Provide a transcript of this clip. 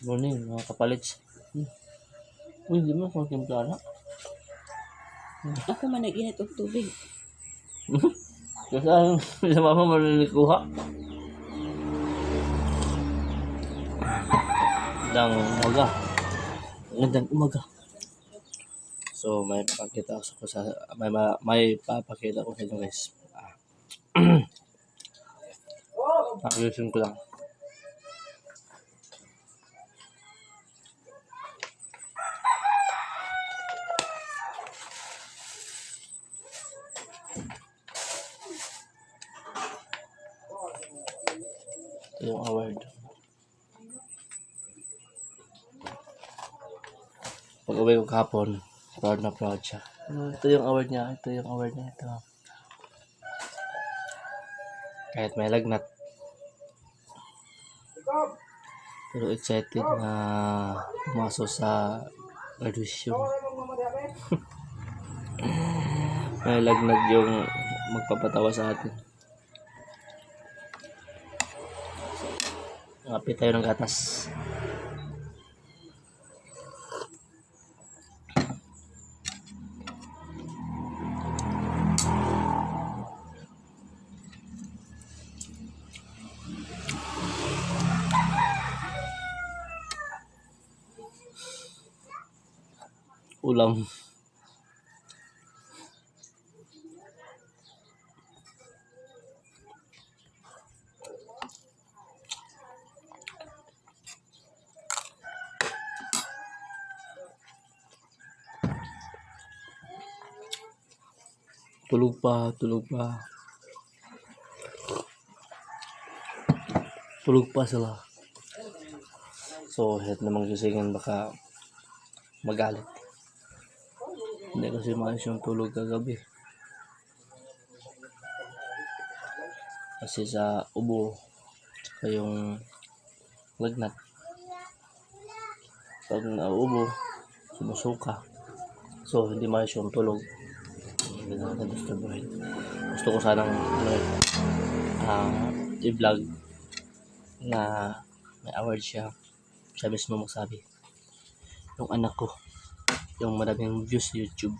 Morning, mga kapalits. Uy, di mo kung timpla na. Ako man nag-init og tubig. Kasi ang sa mama malilikuha. Magandang umaga. Magandang umaga. So, may papakita ko sa may papakita ko sa inyo guys. Ayusin ko lang. Ito yung award. Pag uwi ko kahapon, proud na proud siya. Ito yung award niya. Ito yung award niya. Ito. Kahit may lagnat. Pero excited na pumasok sa graduation. May lagnat yung magpapatawa sa atin. Kapit tayo ng gatas. Ulam. Tulog pa. Tulog pa sila. So, head namang gisingan baka magalit. Hindi kasi maayos yung tulog kagabi. Kasi sa ubo, saka yung lagnat. Pag nauubo, sumusuka. So, hindi maayos yung tulog. Hindi na disturb rin. Gusto ko sanang i-vlog na may award siya. Siya mismo magsabi. Yung anak ko, yung maraming views sa YouTube.